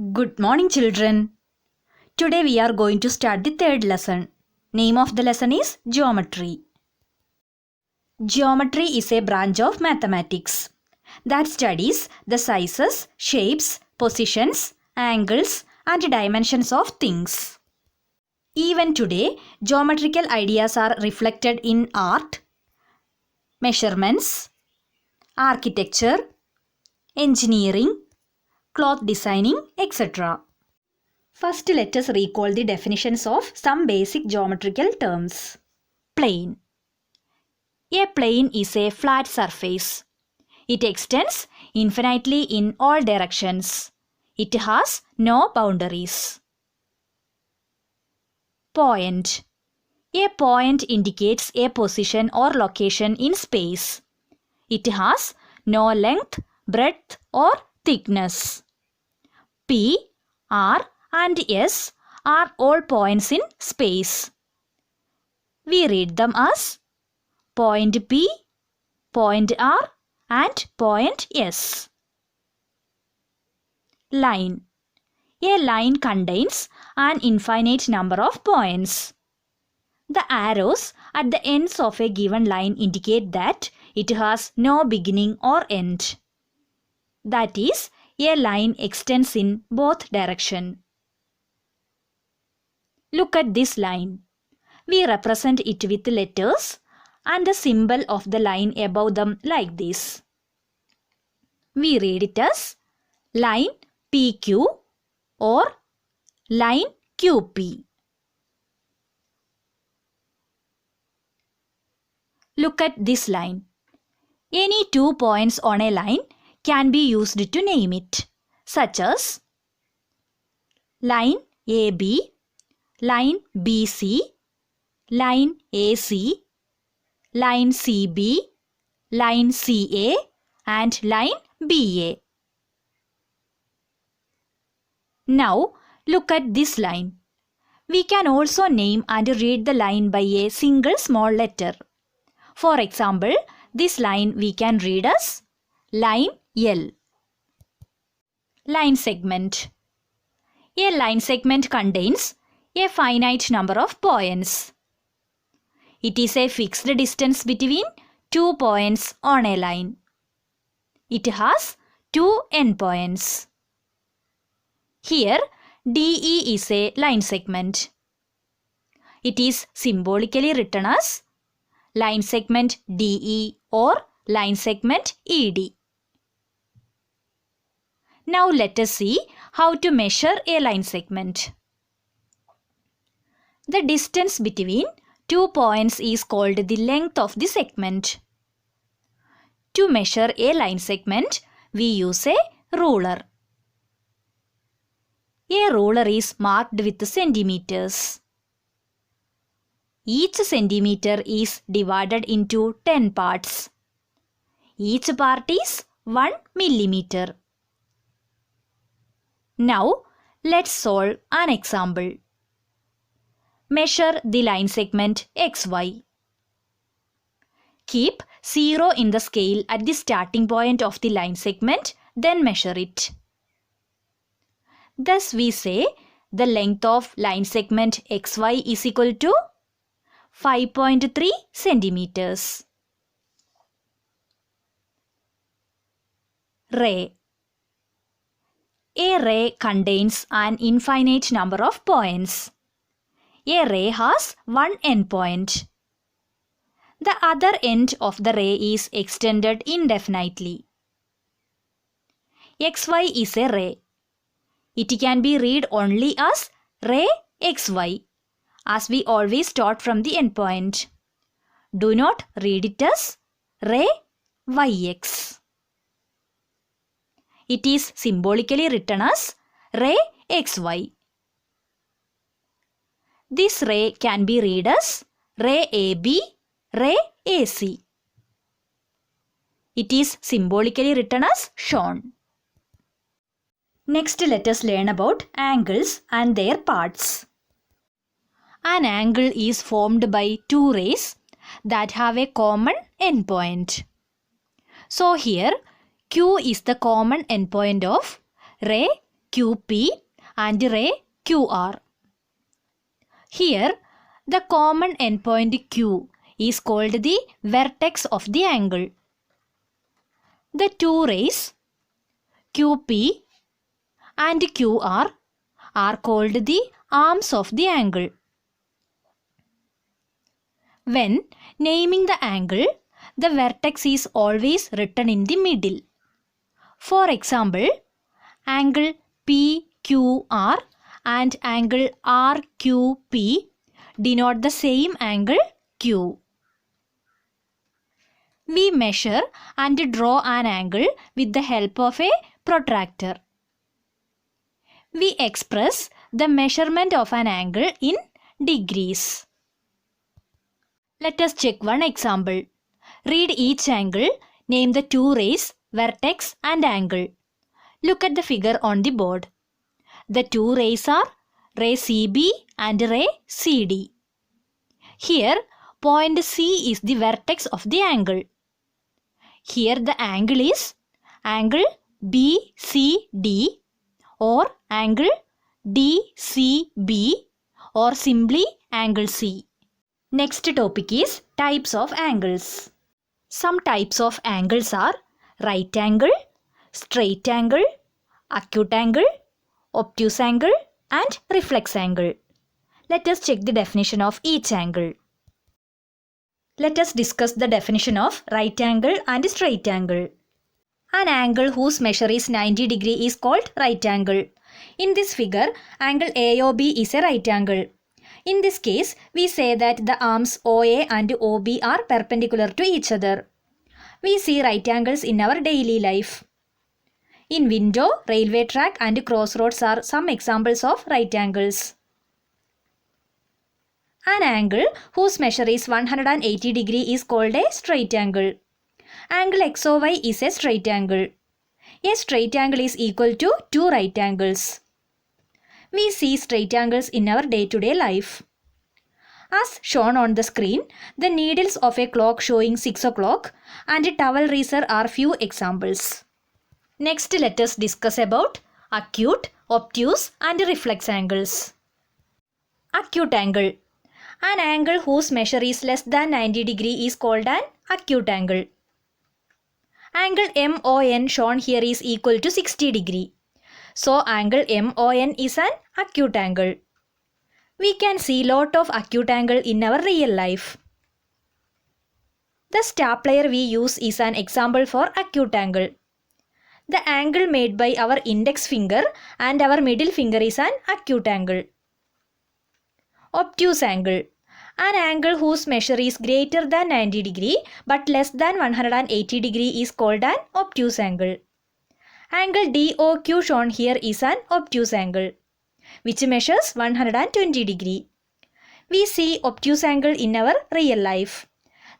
Good morning, children. Today we are going to start the third lesson. Name of the lesson is Geometry. Geometry is a branch of mathematics that studies the sizes, shapes, positions, angles, and dimensions of things. Even today, geometrical ideas are reflected in art, measurements, architecture, engineering, cloth designing, etc. First, let us recall the definitions of some basic geometrical terms. Plane. A plane is a flat surface. It extends infinitely in all directions. It has no boundaries. Point. A point indicates a position or location in space. It has no length, breadth, or thickness. P, R, and S are all points in space. We read them as point P, point R, and point S. Line. A line contains an infinite number of points. The arrows at the ends of a given line indicate that it has no beginning or end. That is, a line extends in both directions. Look at this line. We represent it with letters and the symbol of the line above them like this. We read it as line PQ or line QP. Look at this line. Any 2 points on a line can be used to name it, such as line AB, line BC, line AC, line CB, line CA, and line BA. Now look at this line. We can also name and read the line by a single small letter. For example, this line we can read as line L. Line segment. A line segment contains a finite number of points. It is a fixed distance between 2 points on a line. It has 2 endpoints. Here, DE is a line segment. It is symbolically written as line segment DE or line segment ED. Now let us see how to measure a line segment. The distance between 2 points is called the length of the segment. To measure a line segment, we use a ruler. A ruler is marked with centimeters. Each centimeter is divided into 10 parts. Each part is 1 millimeter. Now, let's solve an example. Measure the line segment XY. Keep 0 in the scale at the starting point of the line segment, then measure it. Thus we say the length of line segment XY is equal to 5.3 centimeters. Ray. A ray contains an infinite number of points. A ray has one endpoint. The other end of the ray is extended indefinitely. XY is a ray. It can be read only as ray XY, as we always start from the endpoint. Do not read it as ray YX. It is symbolically written as ray XY. This ray can be read as ray AB, ray AC. It is symbolically written as shown. Next, let us learn about angles and their parts. An angle is formed by 2 rays that have a common endpoint. So here, Q is the common endpoint of ray QP and ray QR. Here, the common endpoint Q is called the vertex of the angle. The two rays QP and QR are called the arms of the angle. When naming the angle, the vertex is always written in the middle. For example, angle PQR and angle RQP denote the same angle Q. We measure and draw an angle with the help of a protractor. We express the measurement of an angle in degrees. Let us check one example. Read each angle, name the two rays, vertex and angle. Look at the figure on the board. The two rays are ray CB and ray CD. Here, point C is the vertex of the angle. Here the angle is angle BCD or angle DCB or simply angle C. Next topic is types of angles. Some types of angles are right angle, straight angle, acute angle, obtuse angle and reflex angle. Let us check the definition of each angle. Let us discuss the definition of right angle and straight angle. An angle whose measure is 90 degree is called right angle. In this figure, angle AOB is a right angle. In this case, we say that the arms OA and OB are perpendicular to each other. We see right angles in our daily life. In window, railway track and crossroads are some examples of right angles. An angle whose measure is 180 degree is called a straight angle. Angle XOY is a straight angle. A straight angle is equal to two right angles. We see straight angles in our day-to-day life. As shown on the screen, the needles of a clock showing 6 o'clock and a towel raiser are few examples. Next, let us discuss about acute, obtuse and reflex angles. Acute angle. An angle whose measure is less than 90 degree is called an acute angle. Angle MON shown here is equal to 60 degree. So, angle MON is an acute angle. We can see lot of acute angle in our real life. The stapler we use is an example for acute angle. The angle made by our index finger and our middle finger is an acute angle. Obtuse angle. An angle whose measure is greater than 90 degree but less than 180 degree is called an obtuse angle. Angle DOQ shown here is an obtuse angle, which measures 120 degree. We see obtuse angle in our real life.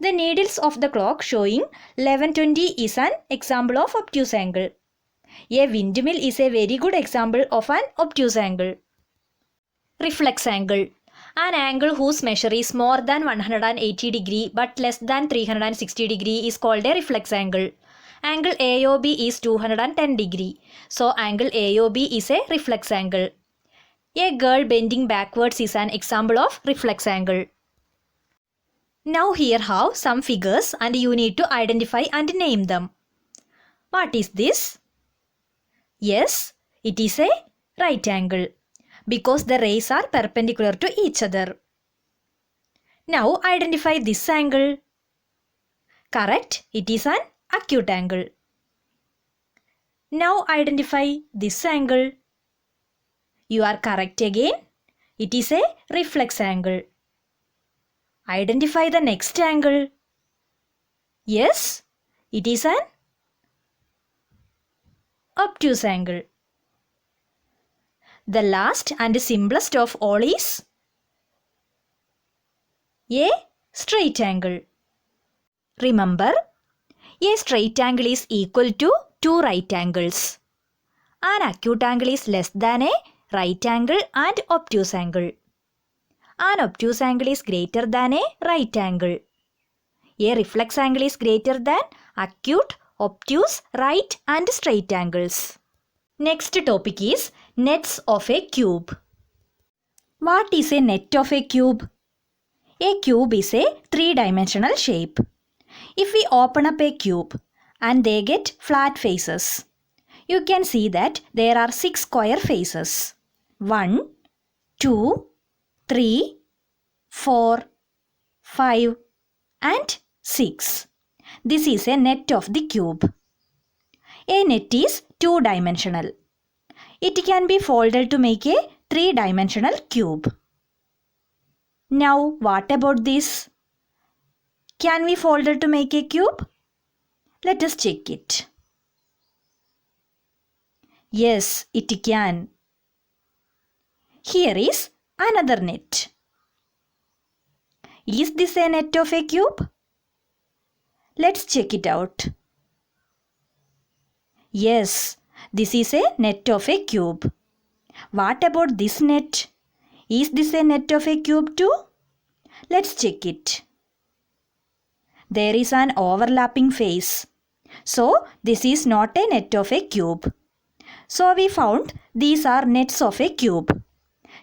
The needles of the clock showing 11:20 is an example of obtuse angle. A windmill is a very good example of an obtuse angle. Reflex angle. An angle whose measure is more than 180 degree but less than 360 degree is called a reflex angle. Angle AOB is 210 degree. So angle AOB is a reflex angle. A girl bending backwards is an example of reflex angle. Now here have some figures and you need to identify and name them. What is this? Yes, it is a right angle because the rays are perpendicular to each other. Now identify this angle. Correct, it is an acute angle. Now identify this angle. You are correct again. It is a reflex angle. Identify the next angle. Yes, it is an obtuse angle. The last and simplest of all is a straight angle. Remember, a straight angle is equal to two right angles. An acute angle is less than a right angle and obtuse angle. An obtuse angle is greater than a right angle. A reflex angle is greater than acute, obtuse, right and straight angles. Next topic is Nets of a cube. What is a net of a cube? A cube is a three-dimensional shape. If we open up a cube and they get flat faces, you can see that there are 6 square faces. 1, 2, 3, 4, 5 and 6. This is a net of the cube. A net is two-dimensional. It can be folded to make a three-dimensional cube. Now what about this? Can we fold it to make a cube? Let us check it. Yes, it can. Here is another net. Is this a net of a cube? Let's check it out. Yes, this is a net of a cube. What about this net? Is this a net of a cube too? Let's check it. There is an overlapping face. So, this is not a net of a cube. So, we found these are nets of a cube.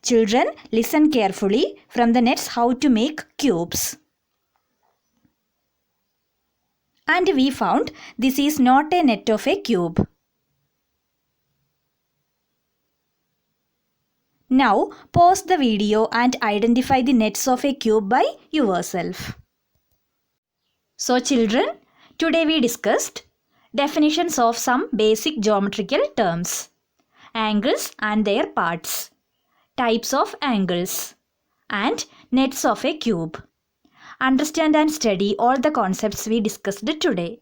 Children, listen carefully from the nets how to make cubes. And we found this is not a net of a cube. Now, pause the video and identify the nets of a cube by yourself. So children, today we discussed definitions of some basic geometrical terms, angles and their parts, types of angles, and nets of a cube. Understand and study all the concepts we discussed today.